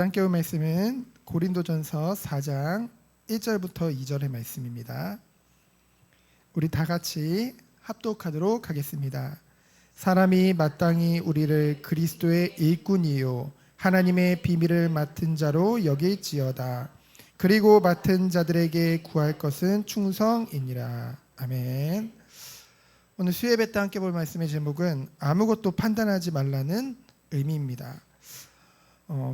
함께 볼 말씀은 고린도전서 4장 1절부터 2절의 말씀입니다. 우리 다 같이 합독하도록 하겠습니다. 사람이 마땅히 우리를 그리스도의 일꾼이요 하나님의 비밀을 맡은 자로 여길지어다. 그리고 맡은 자들에게 구할 것은 충성이니라. 아멘. 오늘 수예배 때 함께 볼 말씀의 제목은 아무것도 판단하지 말라는 의미입니다.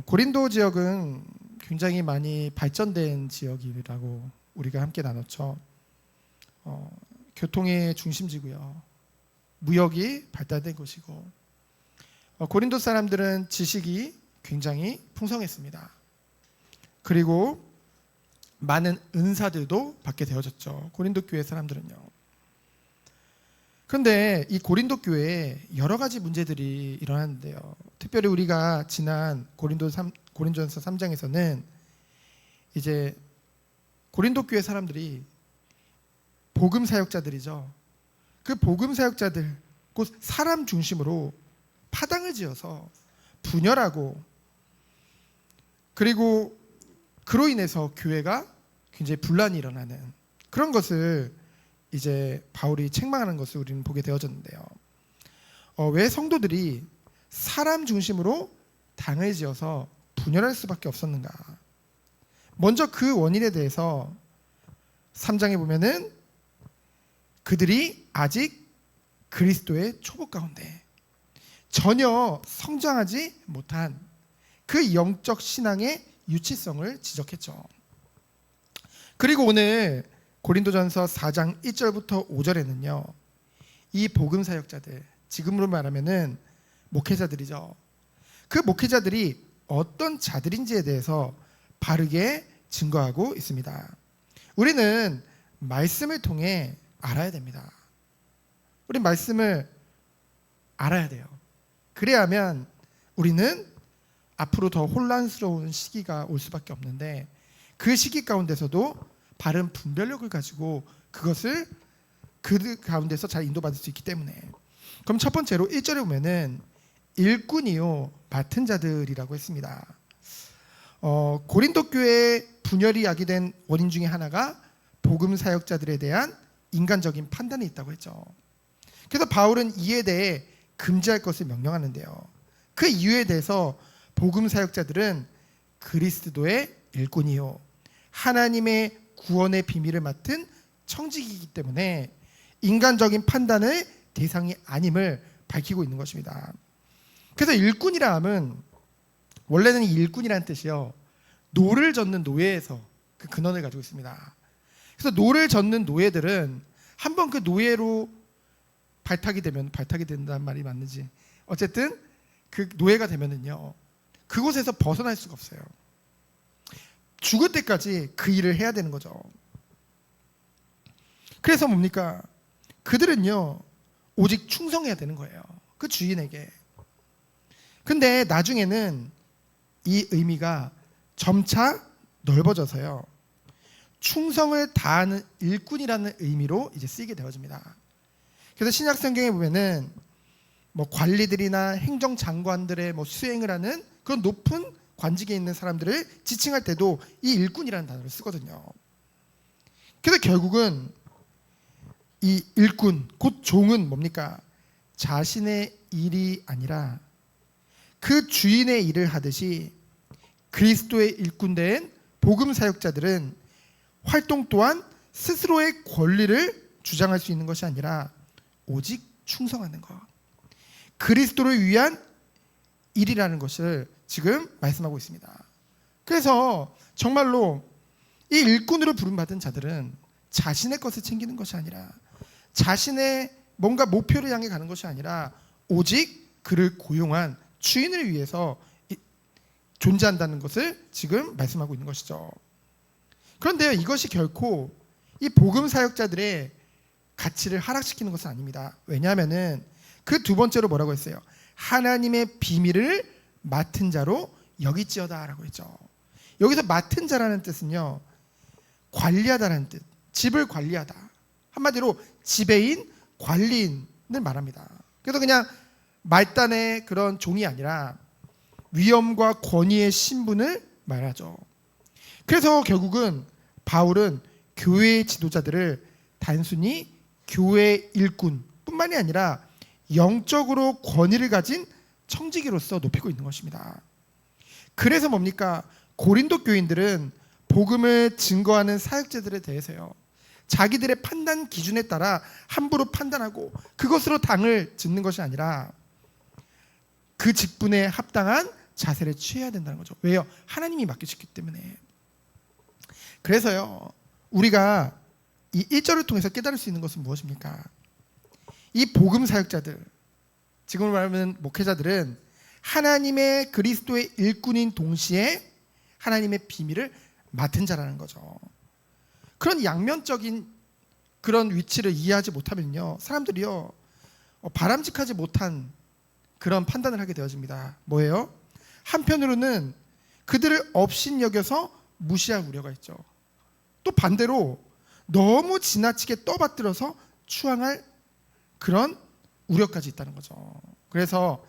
고린도 지역은 굉장히 많이 발전된 지역이라고 우리가 함께 나눴죠. 교통의 중심지고요. 무역이 발달된 곳이고 고린도 사람들은 지식이 굉장히 풍성했습니다. 그리고 많은 은사들도 받게 되어졌죠. 고린도 교회 사람들은요. 그런데 이 고린도 교회에 여러 가지 문제들이 일어났는데요. 특별히 우리가 지난 고린도전서 3장에서는 이제 고린도 교회 사람들이 복음 사역자들이죠. 그 복음 사역자들, 곧 사람 중심으로 파당을 지어서 분열하고, 그리고 그로 인해서 교회가 굉장히 분란이 일어나는 그런 것을 이제 바울이 책망하는 것을 우리는 보게 되어졌는데요. 왜 성도들이 사람 중심으로 당을 지어서 분열할 수밖에 없었는가? 먼저 그 원인에 대해서 3장에 보면은 그들이 아직 그리스도의 초보 가운데 전혀 성장하지 못한 그 영적 신앙의 유치성을 지적했죠. 그리고 오늘 고린도전서 4장 1절부터 5절에는요. 이 복음 사역자들, 지금으로 말하면은 목회자들이죠. 그 목회자들이 어떤 자들인지에 대해서 바르게 증거하고 있습니다. 우리는 말씀을 통해 알아야 됩니다. 우리 말씀을 알아야 돼요. 그래야만 우리는 앞으로 더 혼란스러운 시기가 올 수밖에 없는데, 그 시기 가운데서도 바른 분별력을 가지고 그것을 그 가운데서 잘 인도받을 수 있기 때문에. 그럼 첫 번째로 1절에 보면은 일꾼이요 맡은 자들이라고 했습니다. 고린도 교회의 분열이 야기된 원인 중에 하나가 복음 사역자들에 대한 인간적인 판단이 있다고 했죠. 그래서 바울은 이에 대해 금지할 것을 명령하는데요. 그 이유에 대해서 복음 사역자들은 그리스도의 일꾼이요 하나님의 구원의 비밀을 맡은 청직이기 때문에 인간적인 판단의 대상이 아님을 밝히고 있는 것입니다. 그래서 일꾼이라 함은 원래는 이 일꾼이라는 뜻이요 노를 젓는 노예에서 그 근원을 가지고 있습니다. 그래서 노를 젓는 노예들은 한번 그 노예로 발탁이 된다는 말이 맞는지, 어쨌든 그 노예가 되면은요 그곳에서 벗어날 수가 없어요. 죽을 때까지 그 일을 해야 되는 거죠. 그래서 뭡니까? 그들은요 오직 충성해야 되는 거예요, 그 주인에게. 근데 나중에는 이 의미가 점차 넓어져서요 충성을 다하는 일꾼이라는 의미로 이제 쓰이게 되어집니다. 그래서 신약 성경에 보면은 관리들이나 행정장관들의 수행을 하는 그런 높은 관직에 있는 사람들을 지칭할 때도 이 일꾼이라는 단어를 쓰거든요. 그래서 결국은 이 일꾼, 곧 종은 뭡니까? 자신의 일이 아니라 그 주인의 일을 하듯이 그리스도의 일꾼된 복음 사역자들은 활동 또한 스스로의 권리를 주장할 수 있는 것이 아니라 오직 충성하는 것, 그리스도를 위한 일이라는 것을 지금 말씀하고 있습니다. 그래서 정말로 이 일꾼으로 부름받은 자들은 자신의 것을 챙기는 것이 아니라, 자신의 뭔가 목표를 향해 가는 것이 아니라 오직 그를 고용한 주인을 위해서 존재한다는 것을 지금 말씀하고 있는 것이죠. 그런데요 이것이 결코 이 복음 사역자들의 가치를 하락시키는 것은 아닙니다. 왜냐하면은 그 두 번째로 뭐라고 했어요? 하나님의 비밀을 맡은 자로 여기지어다라고 했죠. 여기서 맡은 자라는 뜻은요 관리하다라는 뜻, 집을 관리하다, 한마디로 지배인, 관리인을 말합니다. 그래서 그냥 말단의 그런 종이 아니라 위엄과 권위의 신분을 말하죠. 그래서 결국은 바울은 교회의 지도자들을 단순히 교회 일꾼뿐만이 아니라 영적으로 권위를 가진 청지기로서 높이고 있는 것입니다. 그래서 뭡니까? 고린도 교인들은 복음을 증거하는 사역자들에 대해서요, 자기들의 판단 기준에 따라 함부로 판단하고 그것으로 당을 짓는 것이 아니라 그 직분에 합당한 자세를 취해야 된다는 거죠. 왜요? 하나님이 맡기셨기 때문에. 그래서요, 우리가 이 1절을 통해서 깨달을 수 있는 것은 무엇입니까? 이 복음 사역자들, 지금 말하면 목회자들은 하나님의 그리스도의 일꾼인 동시에 하나님의 비밀을 맡은 자라는 거죠. 그런 양면적인 그런 위치를 이해하지 못하면요, 사람들이요, 바람직하지 못한 그런 판단을 하게 되어집니다. 뭐예요? 한편으로는 그들을 업신여겨서 무시할 우려가 있죠. 또 반대로 너무 지나치게 떠받들어서 추앙할 그런 우려까지 있다는 거죠. 그래서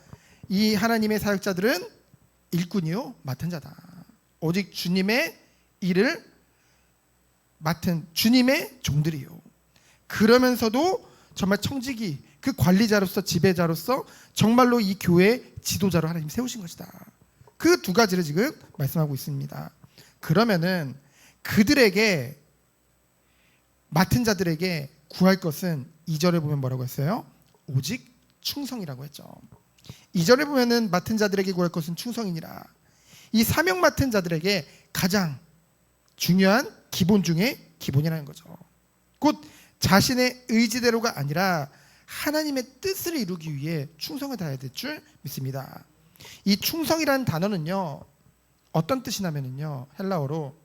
이 하나님의 사역자들은 일꾼이요, 맡은 자다. 오직 주님의 일을 맡은 주님의 종들이요. 그러면서도 정말 청지기, 그 관리자로서 지배자로서 정말로 이 교회의 지도자로 하나님 세우신 것이다. 그 두 가지를 지금 말씀하고 있습니다. 그러면은 그들에게, 맡은 자들에게 구할 것은 2절에 보면 뭐라고 했어요? 오직 충성이라고 했죠. 2절에 보면은 맡은 자들에게 구할 것은 충성이니라. 이 사명 맡은 자들에게 가장 중요한 기본 중에 기본이라는 거죠. 곧 자신의 의지대로가 아니라 하나님의 뜻을 이루기 위해 충성을 다해야 될 줄 믿습니다. 이 충성이라는 단어는요, 어떤 뜻이냐면요, 헬라어로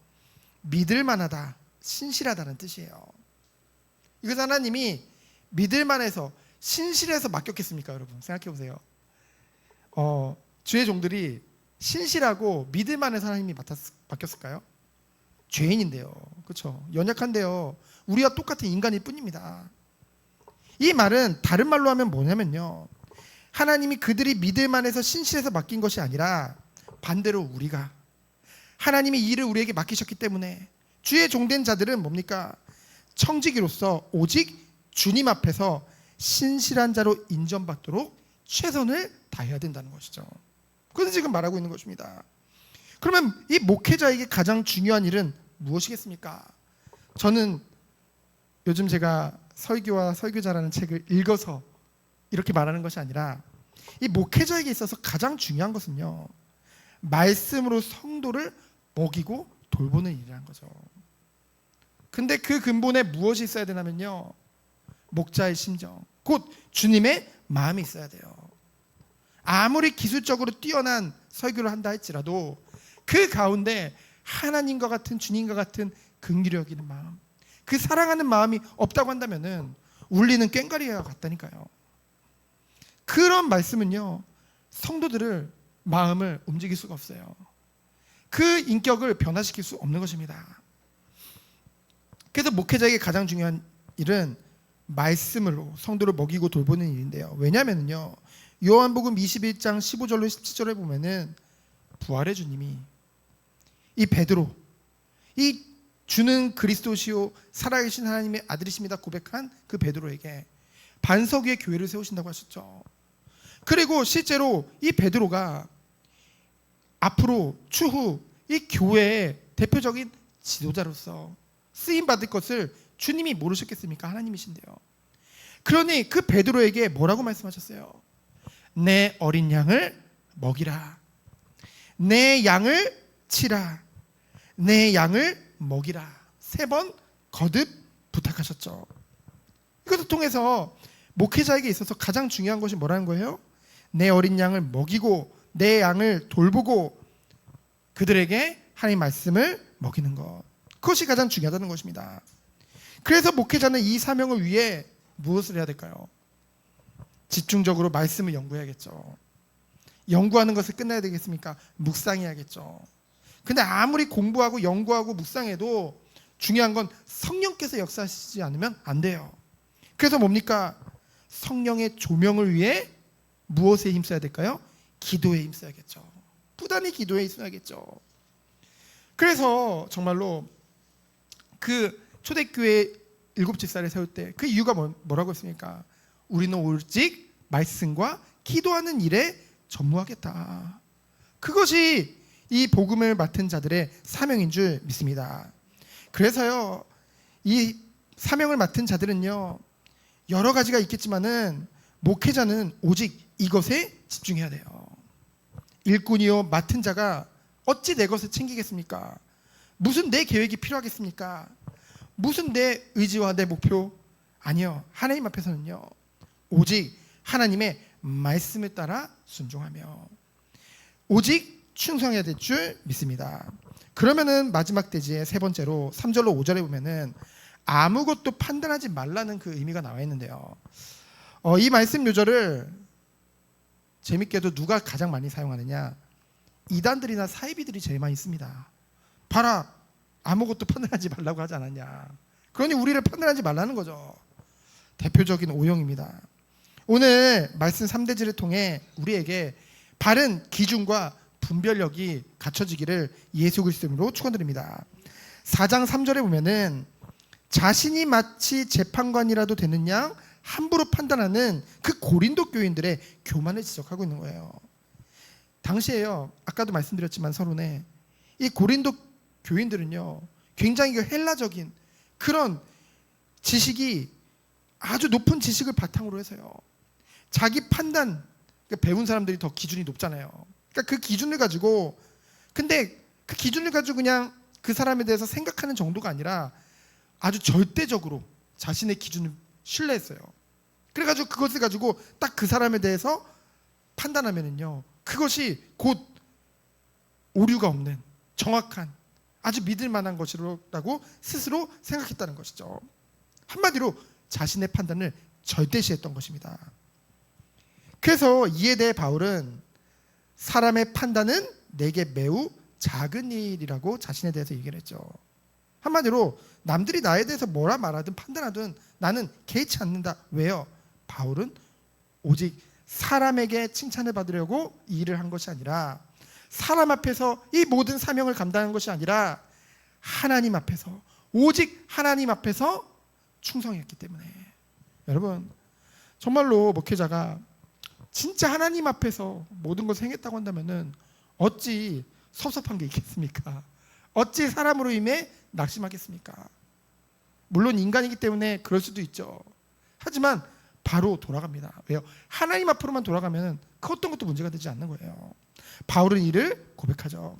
믿을만하다, 신실하다는 뜻이에요. 이것은 하나님이 믿을만해서 신실해서 맡겼겠습니까? 여러분 생각해 보세요. 주의 종들이 신실하고 믿을만해서 하나님이 맡겼을까요? 죄인인데요, 그렇죠? 연약한데요, 우리와 똑같은 인간일 뿐입니다. 이 말은 다른 말로 하면 뭐냐면요, 하나님이 그들이 믿을만해서 신실해서 맡긴 것이 아니라 반대로 우리가 하나님이 이 일을 우리에게 맡기셨기 때문에 주의 종된 자들은 뭡니까? 청지기로서 오직 주님 앞에서 신실한 자로 인정받도록 최선을 다해야 된다는 것이죠. 그래서 지금 말하고 있는 것입니다. 그러면 이 목회자에게 가장 중요한 일은 무엇이겠습니까? 저는 요즘 제가 설교와 설교자라는 책을 읽어서 이렇게 말하는 것이 아니라 이 목회자에게 있어서 가장 중요한 것은요, 말씀으로 성도를 먹이고 돌보는 일이라는 거죠. 근데 그 근본에 무엇이 있어야 되냐면요, 목자의 심정, 곧 주님의 마음이 있어야 돼요. 아무리 기술적으로 뛰어난 설교를 한다 할지라도 그 가운데 하나님과 같은, 주님과 같은 긍휼히 여기는 마음, 그 사랑하는 마음이 없다고 한다면은 울리는 꽹과리와 같다니까요. 그런 말씀은요, 성도들을 마음을 움직일 수가 없어요. 그 인격을 변화시킬 수 없는 것입니다. 그래서 목회자에게 가장 중요한 일은 말씀으로 성도를 먹이고 돌보는 일인데요. 왜냐하면요, 요한복음 21장 15절로 17절에 보면은 부활의 주님이 이 베드로, 이 주는 그리스도시요 살아계신 하나님의 아들이십니다 고백한 그 베드로에게 반석 위에 교회를 세우신다고 하셨죠. 그리고 실제로 이 베드로가 앞으로 추후 이 교회의 대표적인 지도자로서 쓰임 받을 것을 주님이 모르셨겠습니까? 하나님이신데요. 그러니 그 베드로에게 뭐라고 말씀하셨어요? 내 어린 양을 먹이라, 내 양을 치라, 내 양을 먹이라, 3번 거듭 부탁하셨죠. 이것을 통해서 목회자에게 있어서 가장 중요한 것이 뭐라는 거예요? 내 어린 양을 먹이고 내 양을 돌보고 그들에게 하나님의 말씀을 먹이는 것, 그것이 가장 중요하다는 것입니다. 그래서 목회자는 이 사명을 위해 무엇을 해야 될까요? 집중적으로 말씀을 연구해야겠죠. 연구하는 것을 끝내야 되겠습니까? 묵상해야겠죠. 근데 아무리 공부하고 연구하고 묵상해도 중요한 건 성령께서 역사하시지 않으면 안 돼요. 그래서 뭡니까? 성령의 조명을 위해 무엇에 힘써야 될까요? 기도에 힘써야겠죠. 부단히 기도에 있어야겠죠. 그래서 정말로 그 초대교회 7 집사를 세울 때 그 이유가 뭐라고 했습니까? 우리는 오직 말씀과 기도하는 일에 전무하겠다. 그것이 이 복음을 맡은 자들의 사명인 줄 믿습니다. 그래서요, 이 사명을 맡은 자들은요, 여러 가지가 있겠지만은 목회자는 오직 이것에 집중해야 돼요. 일꾼이요 맡은 자가 어찌 내 것을 챙기겠습니까? 무슨 내 계획이 필요하겠습니까? 무슨 내 의지와 내 목표? 아니요. 하나님 앞에서는요, 오직 하나님의 말씀을 따라 순종하며 오직 충성해야 될 줄 믿습니다. 그러면은 마지막 대지의 세 번째로 3절로 5절에 보면은 아무것도 판단하지 말라는 그 의미가 나와 있는데요. 이 말씀 요절을 재밌게도 누가 가장 많이 사용하느냐? 이단들이나 사이비들이 제일 많이 씁니다. 봐라, 아무것도 판단하지 말라고 하지 않았냐? 그러니 우리를 판단하지 말라는 거죠. 대표적인 오용입니다. 오늘 말씀 3대지를 통해 우리에게 바른 기준과 분별력이 갖춰지기를 예수 그리스도로 축원드립니다. 4장 3절에 보면은 자신이 마치 재판관이라도 되는 양 함부로 판단하는 그 고린도 교인들의 교만을 지적하고 있는 거예요. 당시에요, 아까도 말씀드렸지만 서론에 이 고린도 교인들은요, 굉장히 헬라적인 그런 지식이 아주 높은 지식을 바탕으로 해서요, 자기 판단, 그러니까 배운 사람들이 더 기준이 높잖아요. 그러니까 그 기준을 가지고, 근데 그 기준을 가지고 그냥 그 사람에 대해서 생각하는 정도가 아니라 아주 절대적으로 자신의 기준을 신뢰했어요. 그래가지고 그것을 가지고 딱 그 사람에 대해서 판단하면은요, 그것이 곧 오류가 없는 정확한 아주 믿을 만한 것이라고 스스로 생각했다는 것이죠. 한마디로 자신의 판단을 절대시했던 것입니다. 그래서 이에 대해 바울은 사람의 판단은 내게 매우 작은 일이라고 자신에 대해서 얘기를 했죠. 한마디로 남들이 나에 대해서 뭐라 말하든 판단하든 나는 개의치 않는다. 왜요? 바울은 오직 사람에게 칭찬을 받으려고 이 일을 한 것이 아니라, 사람 앞에서 이 모든 사명을 감당한 것이 아니라 하나님 앞에서, 오직 하나님 앞에서 충성했기 때문에. 여러분, 정말로 목회자가 진짜 하나님 앞에서 모든 것을 행했다고 한다면은 어찌 섭섭한 게 있겠습니까? 어찌 사람으로 인해 낙심하겠습니까? 물론 인간이기 때문에 그럴 수도 있죠. 하지만 바로 돌아갑니다. 왜요? 하나님 앞으로만 돌아가면 그 어떤 것도 문제가 되지 않는 거예요. 바울은 이를 고백하죠.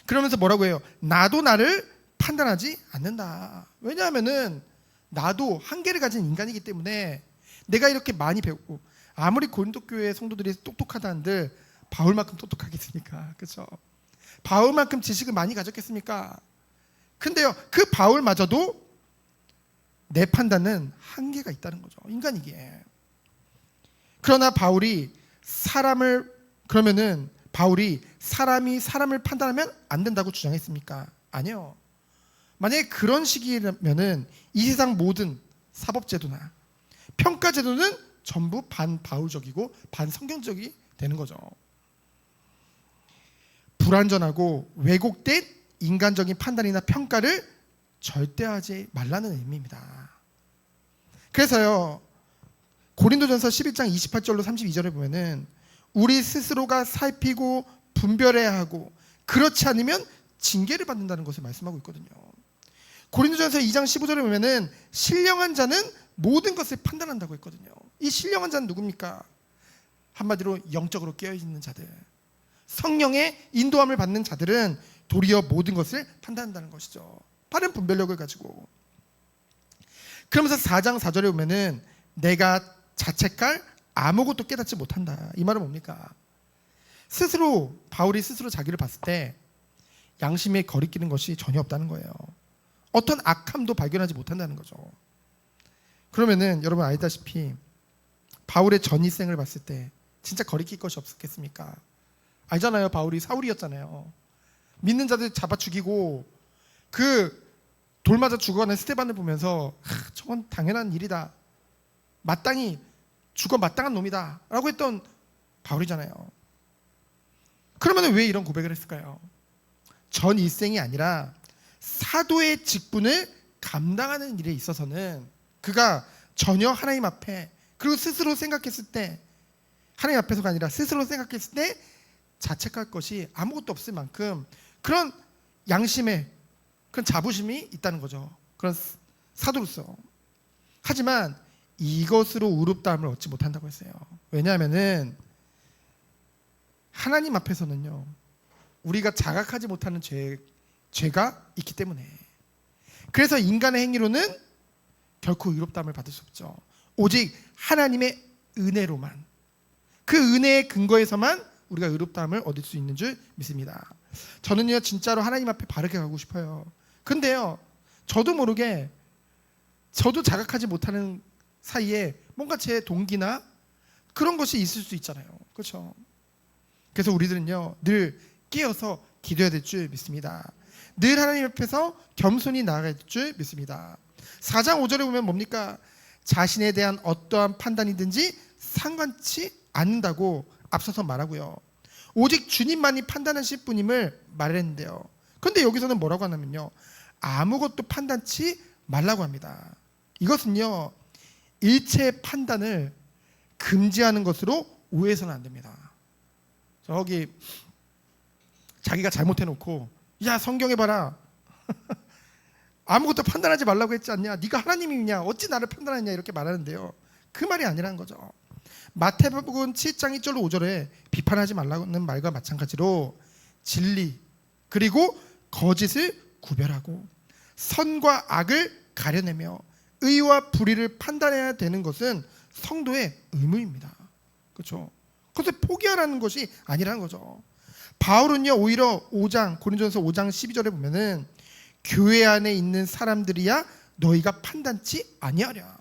그러면서 뭐라고 해요? 나도 나를 판단하지 않는다. 왜냐하면은 나도 한계를 가진 인간이기 때문에 내가 이렇게 많이 배우고, 아무리 고린도 교회 성도들이 똑똑하다 한들 바울만큼 똑똑하겠습니까? 그렇죠? 바울만큼 지식을 많이 가졌겠습니까? 근데요, 그 바울마저도 내 판단은 한계가 있다는 거죠. 인간이기에. 그러나 바울이 사람이 사람을 판단하면 안 된다고 주장했습니까? 아니요. 만약에 그런 식이라면은 이 세상 모든 사법제도나 평가제도는 전부 반바울적이고 반성경적이 되는 거죠. 불완전하고 왜곡된 인간적인 판단이나 평가를 절대 하지 말라는 의미입니다. 그래서요, 고린도전서 11장 28절로 32절에 보면은 우리 스스로가 살피고 분별해야 하고 그렇지 않으면 징계를 받는다는 것을 말씀하고 있거든요. 고린도전서 2장 15절에 보면은 신령한 자는 모든 것을 판단한다고 했거든요. 이 신령한 자는 누굽니까? 한마디로 영적으로 깨어있는 자들, 성령의 인도함을 받는 자들은 도리어 모든 것을 판단한다는 것이죠. 빠른 분별력을 가지고. 그러면서 4장 4절에 보면은 내가 자책할 아무것도 깨닫지 못한다. 이 말은 뭡니까? 바울이 스스로 자기를 봤을 때 양심에 거리끼는 것이 전혀 없다는 거예요. 어떤 악함도 발견하지 못한다는 거죠. 그러면은 여러분 알다시피 바울의 전일생을 봤을 때 진짜 거리낄 것이 없었겠습니까? 알잖아요. 바울이 사울이었잖아요. 믿는 자들 잡아 죽이고 그 돌 맞아 죽어가는 스데반을 보면서 저건 당연한 일이다, 마땅히 죽어 마땅한 놈이다 라고 했던 바울이잖아요. 그러면 왜 이런 고백을 했을까요? 전 일생이 아니라 사도의 직분을 감당하는 일에 있어서는 그가 전혀 하나님 앞에, 그리고 스스로 생각했을 때, 하나님 앞에서가 아니라 스스로 생각했을 때 자책할 것이 아무것도 없을 만큼 그런 양심에 그런 자부심이 있다는 거죠. 그런 사도로서. 하지만 이것으로 의롭다함을 얻지 못한다고 했어요. 왜냐하면은 하나님 앞에서는요, 우리가 자각하지 못하는 죄가 있기 때문에. 그래서 인간의 행위로는 결코 의롭다함을 받을 수 없죠. 오직 하나님의 은혜로만, 그 은혜의 근거에서만 우리가 의롭다함을 얻을 수 있는 줄 믿습니다. 저는요, 진짜로 하나님 앞에 바르게 가고 싶어요. 근데요, 저도 모르게, 저도 자각하지 못하는 사이에 뭔가 제 동기나 그런 것이 있을 수 있잖아요. 그렇죠? 그래서 우리들은요, 늘 깨어서 기도해야 될 줄 믿습니다. 늘 하나님 앞에서 겸손히 나아갈 줄 믿습니다. 4장 5절에 보면 뭡니까? 자신에 대한 어떠한 판단이든지 상관치 않는다고 앞서서 말하고요. 오직 주님만이 판단하실 분임을 말했는데요. 그런데 여기서는 뭐라고 하냐면요, 아무것도 판단치 말라고 합니다. 이것은요, 일체의 판단을 금지하는 것으로 오해해서는 안 됩니다. 저기 자기가 잘못해놓고, 야 성경에 봐라 아무것도 판단하지 말라고 했지 않냐, 네가 하나님이냐, 어찌 나를 판단하냐, 이렇게 말하는데요, 그 말이 아니라는 거죠. 마태복음 7장 1절 5절에 비판하지 말라는 말과 마찬가지로 진리 그리고 거짓을 구별하고 선과 악을 가려내며 의와 불의를 판단해야 되는 것은 성도의 의무입니다. 그렇죠? 그것을 포기하라는 것이 아니라는 거죠. 바울은요, 오히려 고린도전서 5장 12절에 보면은 교회 안에 있는 사람들이야 너희가 판단치 아니하랴.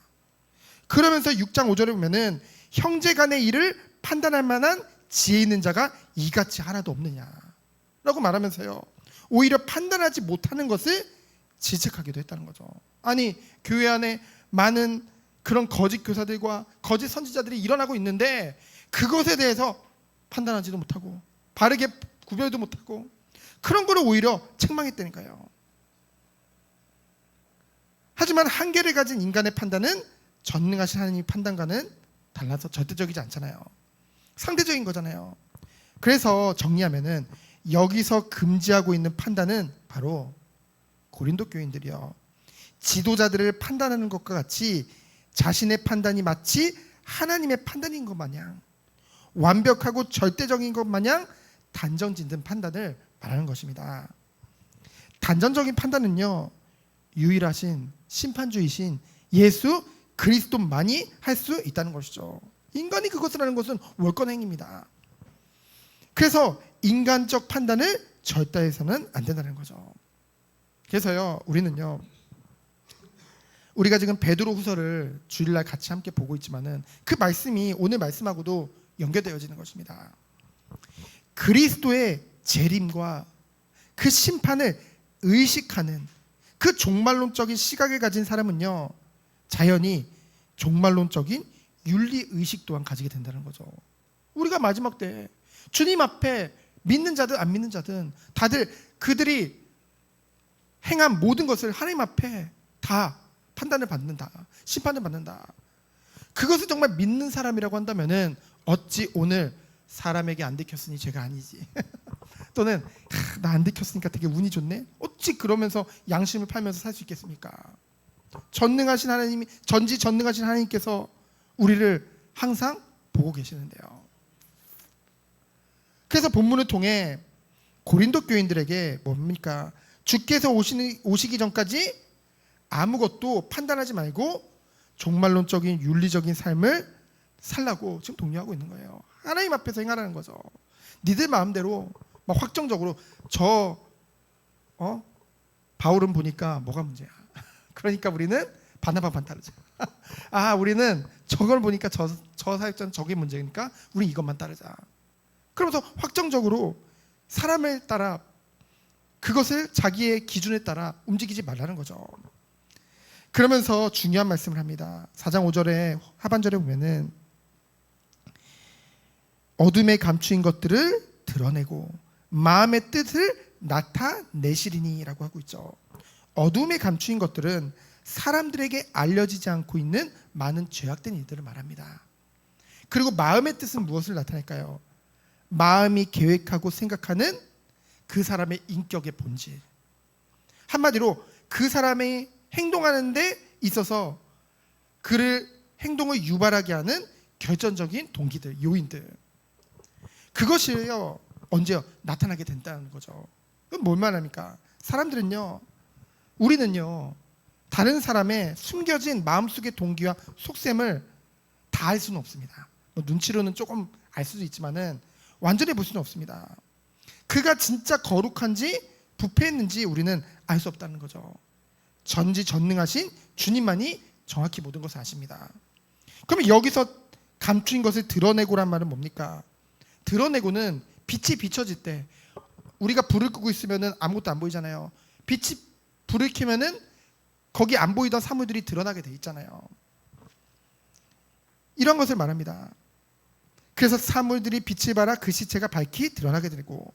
그러면서 6장 5절에 보면은 형제 간의 일을 판단할 만한 지혜 있는 자가 이같이 하나도 없느냐라고 말하면서요, 오히려 판단하지 못하는 것을 지적하기도 했다는 거죠. 아니, 교회 안에 많은 그런 거짓 교사들과 거짓 선지자들이 일어나고 있는데 그것에 대해서 판단하지도 못하고 바르게 구별도 못하고 그런 거를 오히려 책망했다니까요. 하지만 한계를 가진 인간의 판단은 전능하신 하나님의 판단과는 달라서 절대적이지 않잖아요. 상대적인 거잖아요. 그래서 정리하면은 여기서 금지하고 있는 판단은 바로 고린도 교인들이요, 지도자들을 판단하는 것과 같이 자신의 판단이 마치 하나님의 판단인 것 마냥 완벽하고 절대적인 것 마냥 단정짓는 판단을 말하는 것입니다. 단정적인 판단은요, 유일하신 심판주이신 예수 그리스도만이 할 수 있다는 것이죠. 인간이 그것을 하는 것은 월권행위입니다. 그래서 인간적 판단을 절대해서는 안 된다는 거죠. 그래서요, 우리가 지금 베드로 후서를 주일날 같이 함께 보고 있지만은 그 말씀이 오늘 말씀하고도 연결되어지는 것입니다. 그리스도의 재림과 그 심판을 의식하는 그 종말론적인 시각을 가진 사람은요, 자연히 종말론적인 윤리의식 또한 가지게 된다는 거죠. 우리가 마지막 때 주님 앞에 믿는 자든 안 믿는 자든 다들 그들이 행한 모든 것을 하나님 앞에 다 판단을 받는다, 심판을 받는다. 그것을 정말 믿는 사람이라고 한다면은 어찌 오늘 사람에게 안 들켰으니 죄가 아니지 또는 나 안 들켰으니까 되게 운이 좋네, 어찌 그러면서 양심을 팔면서 살 수 있겠습니까? 전능하신 하나님이, 전지전능하신 하나님께서 우리를 항상 보고 계시는데요. 그래서 본문을 통해 고린도 교인들에게 뭡니까? 주께서 오시기 전까지 아무것도 판단하지 말고 종말론적인 윤리적인 삶을 살라고 지금 독려하고 있는 거예요. 하나님 앞에서 행하라는 거죠. 니들 마음대로 막 확정적으로 바울은 보니까 뭐가 문제야. 그러니까 우리는 바나바 반 따르자. 우리는 저걸 보니까 저 사역자는 저게 문제니까 우리 이것만 따르자. 그러면서 확정적으로 사람을 따라, 그것을 자기의 기준에 따라 움직이지 말라는 거죠. 그러면서 중요한 말씀을 합니다. 4장 5절에 하반절에 보면은 어둠에 감추인 것들을 드러내고 마음의 뜻을 나타내시리니라고 하고 있죠. 어둠에 감추인 것들은 사람들에게 알려지지 않고 있는 많은 죄악된 일들을 말합니다. 그리고 마음의 뜻은 무엇을 나타낼까요? 마음이 계획하고 생각하는 그 사람의 인격의 본질. 한마디로 그 사람이 행동하는 데 있어서 그를 행동을 유발하게 하는 결정적인 동기들, 요인들. 그것이요 언제요? 나타나게 된다는 거죠. 그럼 뭘 말합니까? 사람들은요, 우리는요, 다른 사람의 숨겨진 마음속의 동기와 속셈을 다 알 수는 없습니다. 눈치로는 조금 알 수도 있지만은 완전히 볼 수는 없습니다. 그가 진짜 거룩한지 부패했는지 우리는 알 수 없다는 거죠. 전지전능하신 주님만이 정확히 모든 것을 아십니다. 그러면 여기서 감추인 것을 드러내고란 말은 뭡니까? 드러내고는 빛이 비춰질 때, 우리가 불을 끄고 있으면 아무것도 안 보이잖아요. 빛이 불을 켜면은 거기 안 보이던 사물들이 드러나게 돼 있잖아요. 이런 것을 말합니다. 그래서 사물들이 빛을 발하 그 시체가 밝히 드러나게 되고,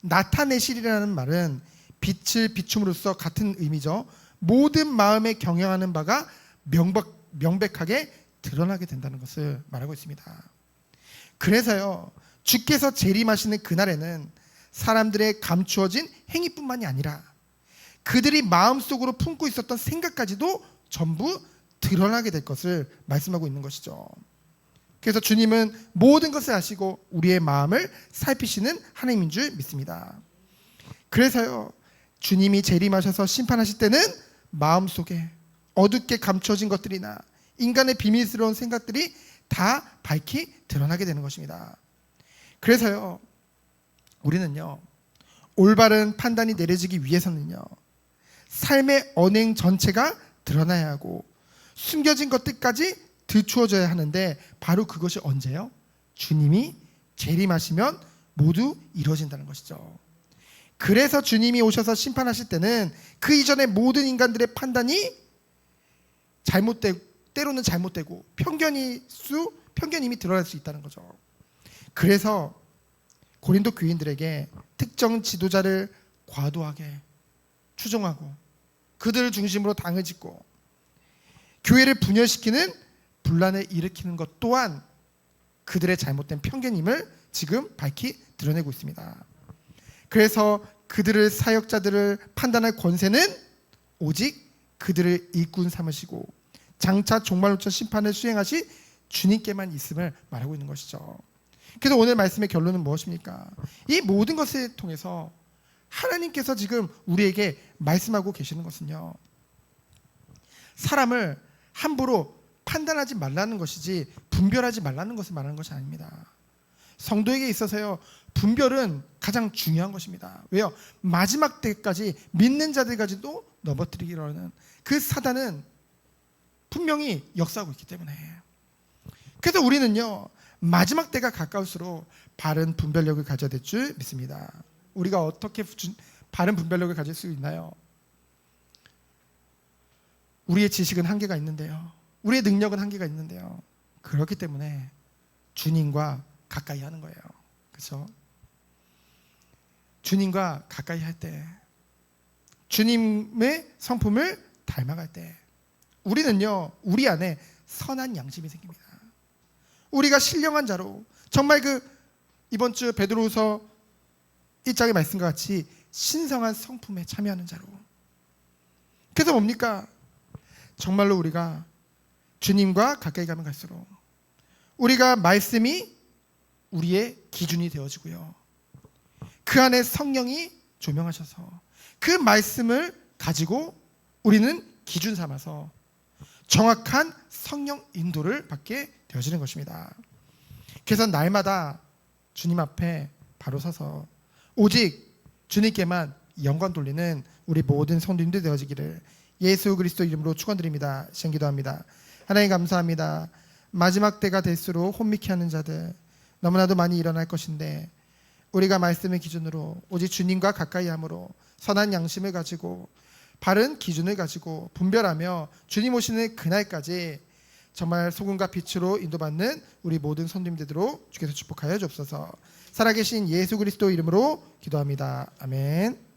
나타내시리라는 말은 빛을 비춤으로써 같은 의미죠. 모든 마음에 경영하는 바가 명백하게 드러나게 된다는 것을 말하고 있습니다. 그래서요, 주께서 재림하시는 그날에는 사람들의 감추어진 행위뿐만이 아니라 그들이 마음속으로 품고 있었던 생각까지도 전부 드러나게 될 것을 말씀하고 있는 것이죠. 그래서 주님은 모든 것을 아시고 우리의 마음을 살피시는 하나님인 줄 믿습니다. 그래서요, 주님이 재림하셔서 심판하실 때는 마음속에 어둡게 감춰진 것들이나 인간의 비밀스러운 생각들이 다 밝히 드러나게 되는 것입니다. 그래서요, 우리는요, 올바른 판단이 내려지기 위해서는요, 삶의 언행 전체가 드러나야 하고 숨겨진 것들까지 들추어져야 하는데, 바로 그것이 언제요? 주님이 재림하시면 모두 이루어진다는 것이죠. 그래서 주님이 오셔서 심판하실 때는 그 이전의 모든 인간들의 판단이 때로는 잘못되고 편견임이 드러날 수 있다는 거죠. 그래서 고린도 교인들에게 특정 지도자를 과도하게 추종하고 그들을 중심으로 당을 짓고 교회를 분열시키는 분란을 일으키는 것 또한 그들의 잘못된 편견임을 지금 밝히 드러내고 있습니다. 그래서 그들을 사역자들을 판단할 권세는 오직 그들을 일꾼 삼으시고 장차 종말로처 심판을 수행하시 주님께만 있음을 말하고 있는 것이죠. 그래서 오늘 말씀의 결론은 무엇입니까? 이 모든 것을 통해서 하나님께서 지금 우리에게 말씀하고 계시는 것은요, 사람을 함부로 판단하지 말라는 것이지 분별하지 말라는 것을 말하는 것이 아닙니다. 성도에게 있어서요, 분별은 가장 중요한 것입니다. 왜요? 마지막 때까지 믿는 자들까지도 넘어뜨리기로는 그 사단은 분명히 역사하고 있기 때문에. 그래서 우리는요, 마지막 때가 가까울수록 바른 분별력을 가져야 될 줄 믿습니다. 우리가 어떻게 바른 분별력을 가질 수 있나요? 우리의 지식은 한계가 있는데요, 우리의 능력은 한계가 있는데요, 그렇기 때문에 주님과 가까이 하는 거예요. 그렇죠? 주님과 가까이 할 때, 주님의 성품을 닮아갈 때 우리는요, 우리 안에 선한 양심이 생깁니다. 우리가 신령한 자로, 정말 이번 주 베드로후서 1장의 말씀과 같이 신성한 성품에 참여하는 자로. 그래서 뭡니까? 정말로 우리가 주님과 가까이 가면 갈수록 우리가 말씀이 우리의 기준이 되어지고요, 그 안에 성령이 조명하셔서 그 말씀을 가지고 우리는 기준 삼아서 정확한 성령 인도를 받게 되어지는 것입니다. 그래서 날마다 주님 앞에 바로 서서 오직 주님께만 영광 돌리는 우리 모든 성도님들 되어지기를 예수 그리스도 이름으로 축원드립니다. 시간 기도합니다. 하나님 감사합니다. 마지막 때가 될수록 혼미케 하는 자들 너무나도 많이 일어날 것인데, 우리가 말씀의 기준으로 오직 주님과 가까이 함으로 선한 양심을 가지고 바른 기준을 가지고 분별하며 주님 오시는 그날까지 정말 소금과 빛으로 인도받는 우리 모든 손님 되도록 주께서 축복하여 주옵소서. 살아계신 예수 그리스도 이름으로 기도합니다. 아멘.